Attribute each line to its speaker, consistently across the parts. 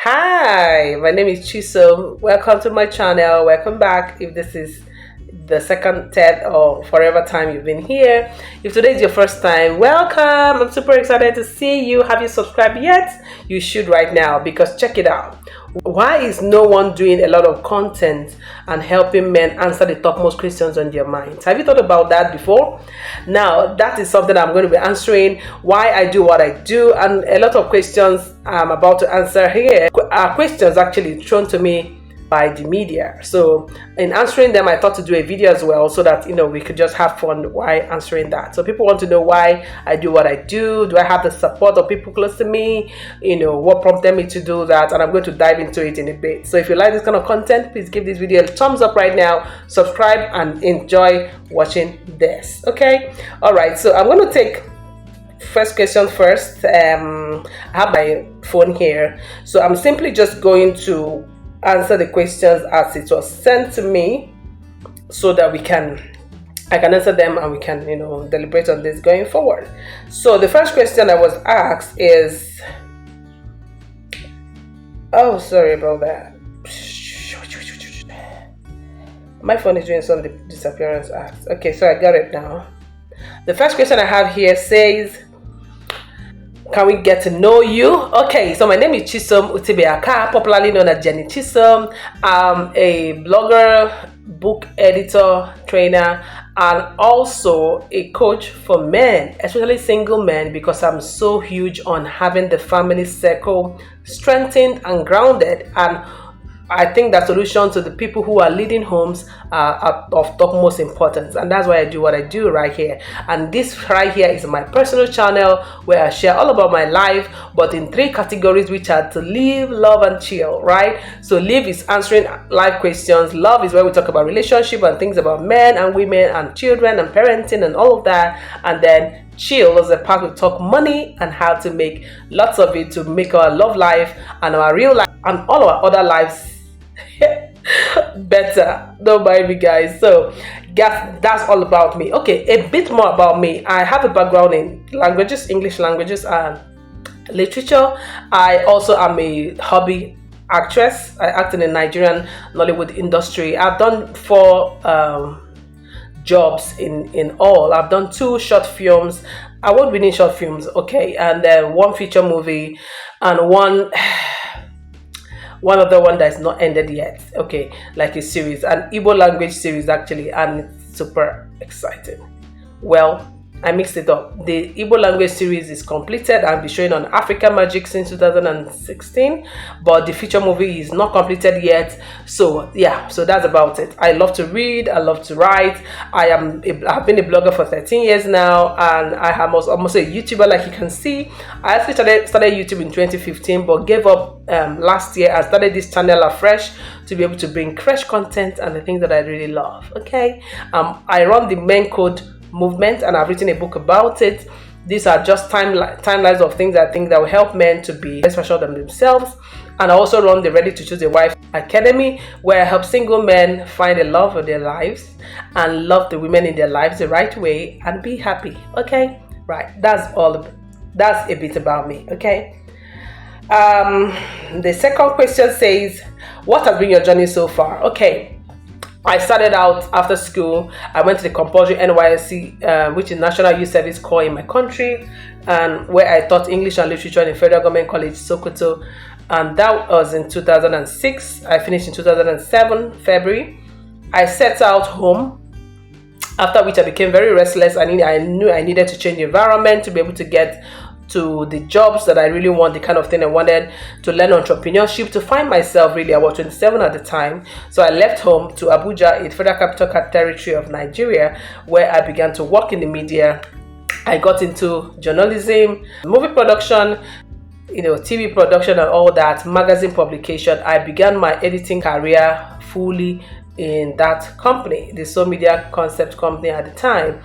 Speaker 1: Hi, my name is Chisom. Welcome to my channel. Welcome back if this is the second, third, or forever time you've been here. If today is your first time, welcome. I'm super excited to see you. Have you subscribed yet? You should right now, because check it out. Why is no one doing a lot of content and helping men answer the topmost questions on their minds? Have you thought about that before? Now, that is something I'm going to be answering, why I do what I do, and a lot of questions I'm about to answer here are questions actually thrown to me by the media. So in answering them, I thought to do a video as well, so that we could just have fun while answering that. So people want to know why I do what I do. Do I have the support of people close to me? What prompted me to do that? And I'm going to dive into it in a bit. So if you like this kind of content, please give this video a thumbs up right now, subscribe, and enjoy watching this. Okay, all right, so I'm going to take first question first. I have my phone here, so I'm simply just going to answer the questions as it was sent to me, so that I can answer them and we can deliberate on this going forward. So the first question I was asked is, oh, sorry about that, my phone is doing some disappearance acts. Okay, so I got it now. The first question I have here says, can we get to know you? Okay, so my name is CHISOM UTIBE AKAH, popularly known as Jenny Chisom. I'm a blogger, book editor, trainer, and also a coach for men, especially single men, because I'm so huge on having the family circle strengthened and grounded. And I think that solution to the people who are leading homes are of topmost importance, and that's why I do what I do right here. And this right here is my personal channel where I share all about my life, but in three categories, which are to live, love, and chill, right? So live is answering life questions. Love is where we talk about relationship and things about men and women and children and parenting and all of that. And then chill is the part we talk money and how to make lots of it to make our love life and our real life and all our other lives better. Don't mind me, guys. So that's all about me. Okay, a bit more about me. I have a background in languages, English languages and literature. I also am a hobby actress. I act in the Nigerian Nollywood industry. I've done 4 jobs in all. I've done 2 short films, award-winning short films, okay, and then 1 feature movie and one other one that's not ended yet, okay, like a series, an Igbo language series actually, and it's super exciting. Well, I mixed it up. The Igbo language series is completed. I'll be showing on Africa Magic since 2016, but the feature movie is not completed yet. So yeah, so that's about it. I love to read, I love to write. I've been a blogger for 13 years now, and I am almost a YouTuber, like you can see. I actually started YouTube in 2015, but gave up last year. I started this channel afresh to be able to bring fresh content and the things that I really love. Okay, I run the Men Code movement, and I've written a book about it. These are just timelines of things I think that will help men to be special than themselves. And I also run the Ready to Choose a Wife Academy, where I help single men find the love of their lives and love the women in their lives the right way and be happy. Okay, right, that's a bit about me. Okay, the second question says, what has been your journey so far? Okay, I started out after school. I went to the compulsory NYSC, which is National Youth Service Corps in my country, and where I taught English and literature in the Federal Government College, Sokoto, and that was in 2006. I finished in 2007, February. I set out home, after which I became very restless. I knew I needed to change the environment to be able to get to the jobs that I really want, the kind of thing I wanted, to learn entrepreneurship, to find myself really. I was 27 at the time, so I left home to Abuja, in Federal Capital Territory of Nigeria, where I began to work in the media. I got into journalism, movie production, TV production and all that, magazine publication. I began my editing career fully in that company, the So Media Concept company at the time.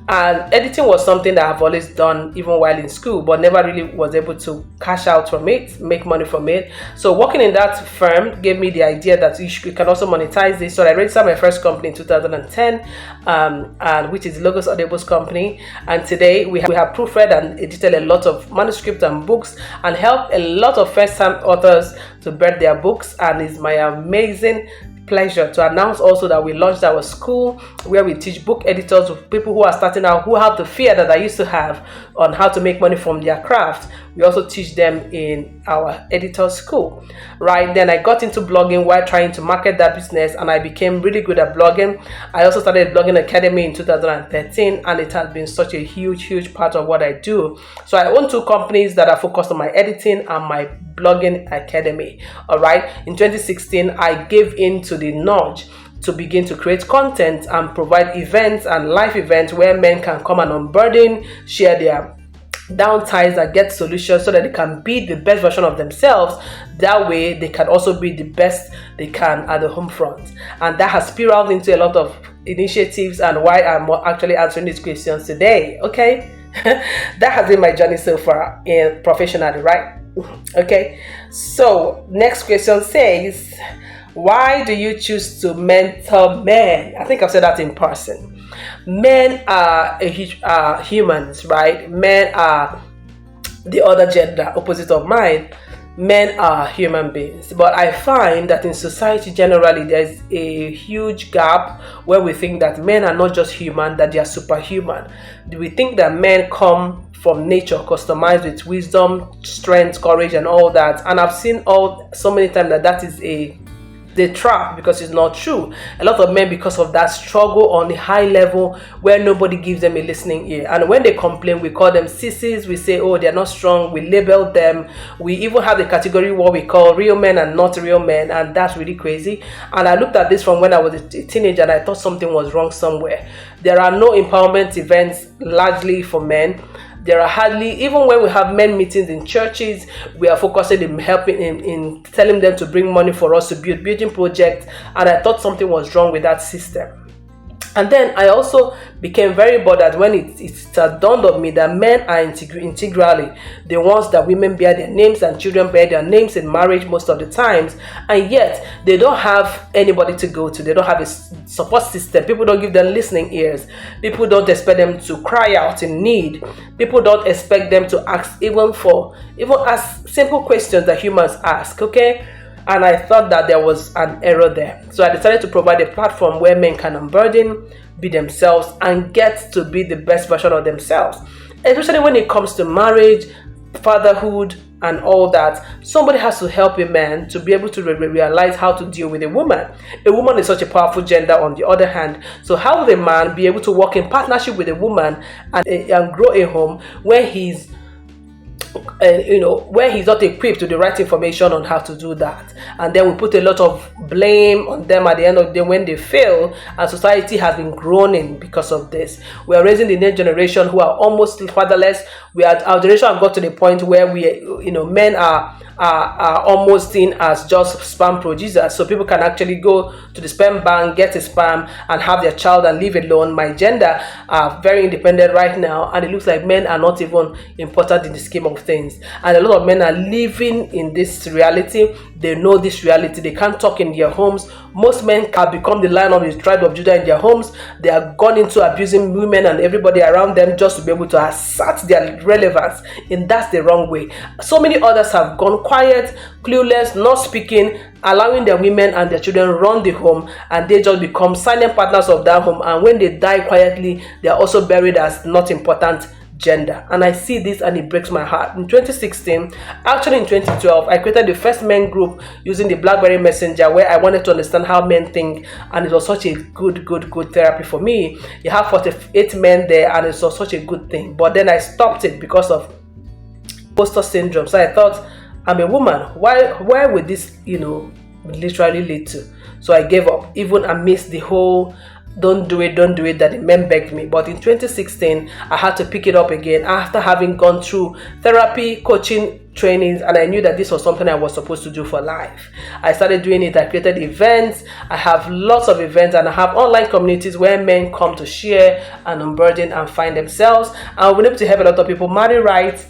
Speaker 1: And editing was something that I've always done even while in school, but never really was able to cash out from it, make money from it. So working in that firm gave me the idea that you can also monetize this. So I registered my first company in 2010, and which is Logos Audibles company. And today we have proofread and edited a lot of manuscripts and books, and helped a lot of first-time authors to birth their books. And it's my amazing pleasure to announce also that we launched our school where we teach book editors, people who are starting out, who have the fear that I used to have on how to make money from their craft. We also teach them in our editor school, right? Then I got into blogging while trying to market that business, and I became really good at blogging. I also started Blogging Academy in 2013, and it has been such a huge part of what I do. So I own 2 companies that are focused on my editing and my Blogging Academy. All right, in 2016 I gave in to the nudge to begin to create content and provide events and live events where men can come and unburden, share their downsides and get solutions so that they can be the best version of themselves. That way they can also be the best they can at the home front. And that has spiraled into a lot of initiatives, and why I'm actually answering these questions today. Okay. That has been my journey so far professionally, right? Okay, so next question says, why do you choose to mentor men? I think I've said that in person. Men are humans, right? Men are the other gender, opposite of mine. Men are human beings, but I find that in society generally there's a huge gap where we think that men are not just human, that they are superhuman. We think that men come from nature customized with wisdom, strength, courage and all that, and I've seen so many times that is the trap, because it's not true. A lot of men, because of that, struggle on a high level where nobody gives them a listening ear, and when they complain, we call them sissies. We say, oh, they're not strong. We label them. We even have the category what we call real men and not real men, and that's really crazy. And I looked at this from when I was a teenager, and I thought something was wrong somewhere. There are no empowerment events largely for men. There are hardly, even when we have men meetings in churches, we are focusing in helping in telling them to bring money for us to build building projects, and I thought something was wrong with that system. And then I also became very bothered when it dawned on me that men are integrally the ones that women bear their names and children bear their names in marriage most of the times, and yet they don't have anybody to go to. They don't have a support system. People don't give them listening ears. People don't expect them to cry out in need. People don't expect them to ask even ask simple questions that humans ask, okay? And I thought that there was an error there. So I decided to provide a platform where men can unburden, be themselves, and get to be the best version of themselves. Especially when it comes to marriage, fatherhood, and all that. Somebody has to help a man to be able to realize how to deal with a woman. A woman is such a powerful gender on the other hand. So how will a man be able to work in partnership with a woman and grow a home where he's where he's not equipped with the right information on how to do that? And then we put a lot of blame on them at the end of the day when they fail, and society has been groaning because of this. We are raising the next generation who are almost fatherless. Our generation have got to the point where men are almost seen as just sperm producers, so people can actually go to the sperm bank, get a sperm, and have their child and live alone. My gender are very independent right now, and it looks like men are not even important in the scheme of things. And a lot of men are living in this reality. They know this reality. They can't talk in their homes. Most men have become the Lion of the tribe of Judah in their homes. They are gone into abusing women and everybody around them just to be able to assert their relevance, and that's the wrong way. So many others have gone quiet, clueless, not speaking, allowing their women and their children run the home, and they just become silent partners of that home. And when they die quietly, they are also buried as not important gender. And I see this and it breaks my heart. In 2016, actually in 2012, I created the first men group using the BlackBerry Messenger, where I wanted to understand how men think, and it was such a good therapy for me. You have 48 men there, and it was such a good thing. But then I stopped it because of imposter syndrome. So I thought, I'm a woman, where would this literally lead to? So I gave up, even amidst the whole don't do it, that the men begged me. But in 2016, I had to pick it up again after having gone through therapy, coaching, trainings, and I knew that this was something I was supposed to do for life. I started doing it. I created events. I have lots of events, and I have online communities where men come to share and unburden and find themselves. And I've been able to help a lot of people marry right.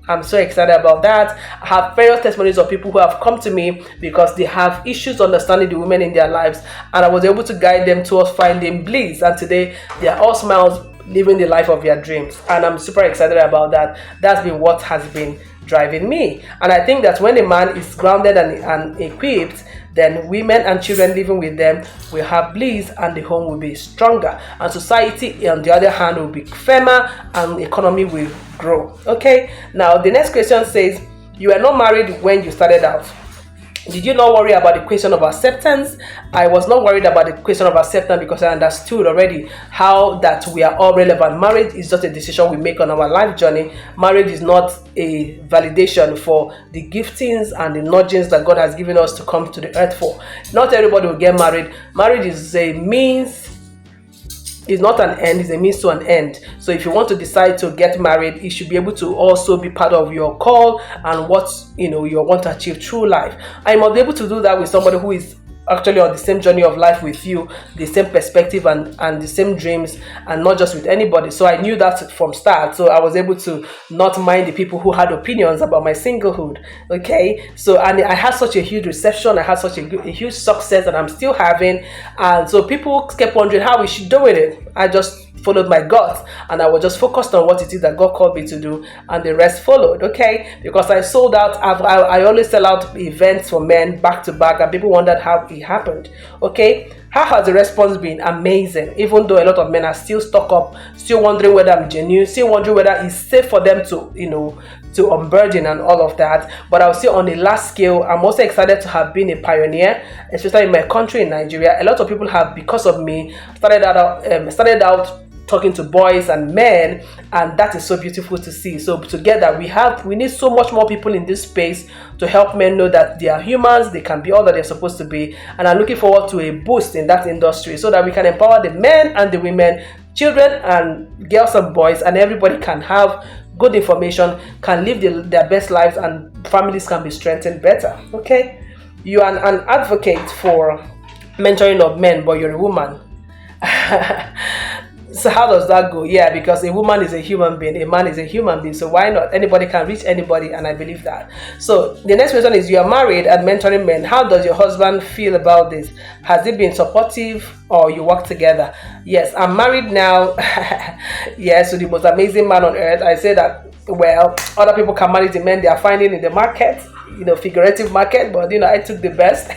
Speaker 1: I'm so excited about that. I have various testimonies of people who have come to me because they have issues understanding the women in their lives, and I was able to guide them towards finding bliss. And today they are all smiles, living the life of their dreams, and I'm super excited about that. That's been what has been driving me. And I think that when a man is grounded and equipped, then women and children living with them will have bliss, and the home will be stronger, and society on the other hand will be firmer, and the economy will grow. Okay, now the next question says, you were not married when you started out. Did you not worry about the question of acceptance? I was not worried about the question of acceptance because I understood already how that we are all relevant. Marriage is just a decision we make on our life journey. Marriage is not a validation for the giftings and the nudgings that God has given us to come to the earth for. Not everybody will get married. Marriage is a means. It's not an end, it's a means to an end. So if you want to decide to get married, it should be able to also be part of your call and what you want to achieve through life. I must be able to do that with somebody who is actually on the same journey of life with you, the same perspective and the same dreams, and not just with anybody. So I knew that from start. So I was able to not mind the people who had opinions about my singlehood. Okay, so and I had such a huge reception, I had such a huge success that I'm still having, and so people kept wondering how we should do it. I just followed my gut, and I was just focused on what it is that God called me to do, and the rest followed. Okay, because I sold out. I always sell out events for men back to back, and people wondered how it happened. Okay, how has the response been? Amazing. Even though a lot of men are still stuck up, still wondering whether I'm genuine, still wondering whether it's safe for them to to unburden and all of that. But I'll say on a large scale, I'm also excited to have been a pioneer, especially in my country, in Nigeria. A lot of people have, because of me, started out talking to boys and men, and that is so beautiful to see. So together we need so much more people in this space to help men know that they are humans, they can be all that they're supposed to be, and I'm looking forward to a boost in that industry so that we can empower the men and the women, children and girls and boys, and everybody can have good information, can live their best lives, and families can be strengthened better. Okay, you are an advocate for mentoring of men, but you're a woman. So how does that go? Yeah, because a woman is a human being, a man is a human being, so why not? Anybody can reach anybody, and I believe that. So the next question is, you are married and mentoring men. How does your husband feel about this? Has he been supportive, or you work together? Yes, I'm married now. Yes, to the most amazing man on earth. I say that, well, other people can marry the men they are finding in the market, figurative market, but I took the best.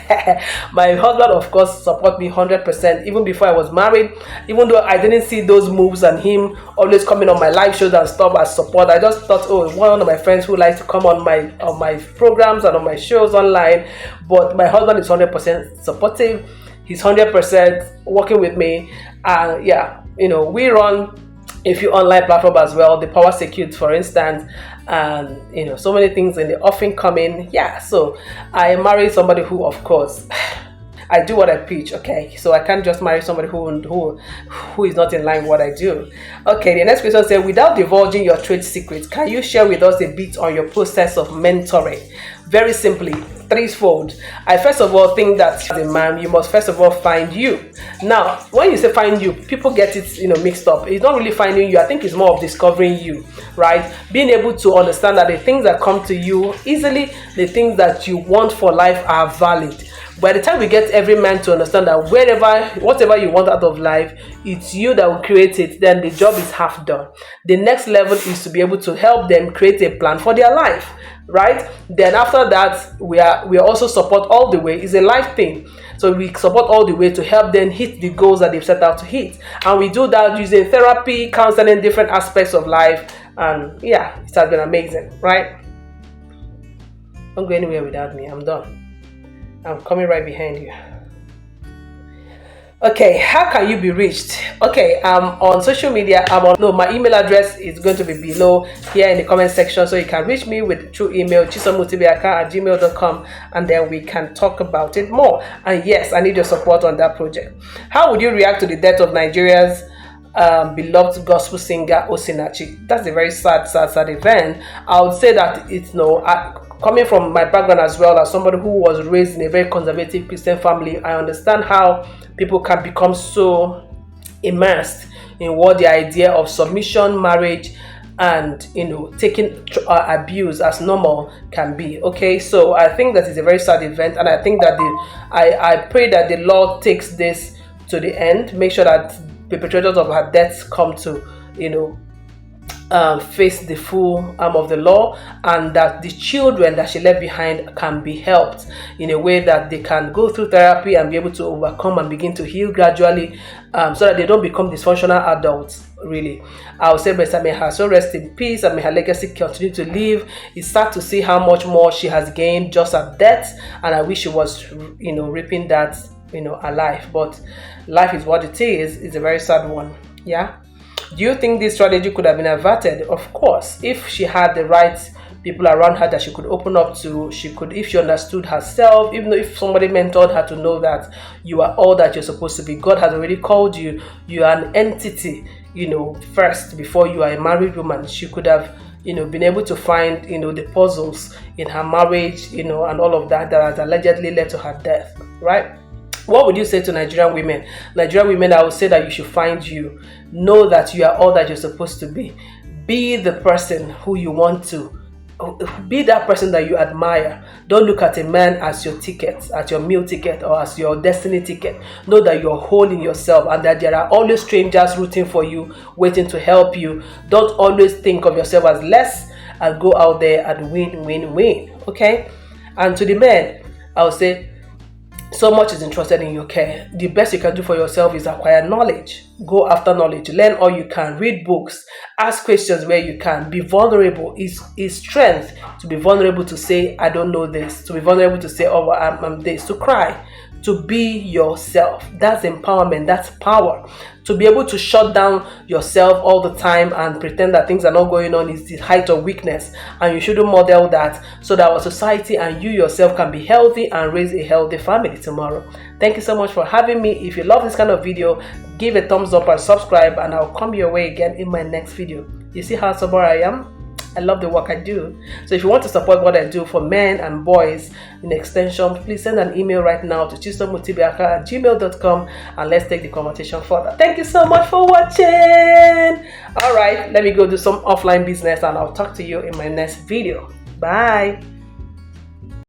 Speaker 1: My husband, of course, support me 100%, even before I was married. Even though I didn't see those moves and him always coming on my live shows and stuff as support, I just thought, oh, one of my friends who likes to come on my programs and on my shows online. But my husband is 100% supportive. He's 100% working with me, and yeah, we run a few online platform as well, the Power Security, for instance, and so many things in the offering coming. Yeah, so I married somebody who, of course, I do what I preach. Okay, so I can't just marry somebody who is not in line with what I do. Okay, the next question says, without divulging your trade secrets, can you share with us a bit on your process of mentoring? Very simply, threefold. I first of all think that as a man, you must first of all find you. Now, when you say find you, people get it mixed up. It's not really finding you. I think it's more of discovering you, right? Being able to understand that the things that come to you easily, the things that you want for life are valid. By the time we get every man to understand that whatever you want out of life, it's you that will create it, then the job is half done. The next level is to be able to help them create a plan for their life, right? Then after that, we also support all the way. It's a life thing. So we support all the way to help them hit the goals that they've set out to hit. And we do that using therapy, counseling, different aspects of life. And yeah, it has been amazing, right? Don't go anywhere without me. I'm done. I'm coming right behind you. Okay, how can you be reached? Okay, on social media. No, my email address is going to be below here in the comment section, so you can reach me with through email chisomutibeakah@gmail.com, and then we can talk about it more. And yes, I need your support on that project. How would you react to the death of Nigeria's beloved gospel singer Osinachi? That's a very sad event. I would say that it's coming from my background as well as somebody who was raised in a very conservative Christian family, I understand how people can become so immersed in what the idea of submission, marriage, and taking abuse as normal can be. Okay, so I think that is a very sad event, and I think that I pray that the Lord takes this to the end, make sure that perpetrators of her deaths come to face the full arm of the law, and that the children that she left behind can be helped in a way that they can go through therapy and be able to overcome and begin to heal gradually, so that they don't become dysfunctional adults. Really, I would say, may her soul rest in peace and may her legacy continue to live. It's sad to see how much more she has gained just at death, and I wish she was reaping that alive. But life is what it is. It's a very sad one. Yeah. Do you think this strategy could have been averted? Of course, if she had the right people around her that she could open up to, if she understood herself, even though if somebody mentored her to know that you are all that you're supposed to be. God has already called you. You are an entity, first before you are a married woman. She could have, been able to find, the puzzles in her marriage, and all of that has allegedly led to her death, right? What would you say to Nigerian women? Nigerian women, I would say that you should find you. Know that you are all that you're supposed to be. Be the person who you want to. Be that person that you admire. Don't look at a man as your ticket, as your meal ticket, or as your destiny ticket. Know that you're whole in yourself and that there are always strangers rooting for you, waiting to help you. Don't always think of yourself as less, and go out there and win. Okay? And to the men, I would say, so much is entrusted in your care. The best you can do for yourself is acquire knowledge. Go after knowledge. Learn all you can. Read books. Ask questions where you can. Be vulnerable. Is strength to be vulnerable, to say, I don't know this. To be vulnerable to say, oh, I'm this. To cry. To be yourself. That's empowerment. That's power. To be able to shut down yourself all the time and pretend that things are not going on is the height of weakness. And you shouldn't model that, so that our society and you yourself can be healthy and raise a healthy family tomorrow. Thank you so much for having me. If you love this kind of video, give a thumbs up and subscribe, and I'll come your way again in my next video. You see how sober I am? I love the work I do. So if you want to support what I do for men and boys in extension, please send an email right now to chisomutibeakah@gmail.com, and let's take the conversation further. Thank you so much for watching. All right, let me go do some offline business, and I'll talk to you in my next video. Bye.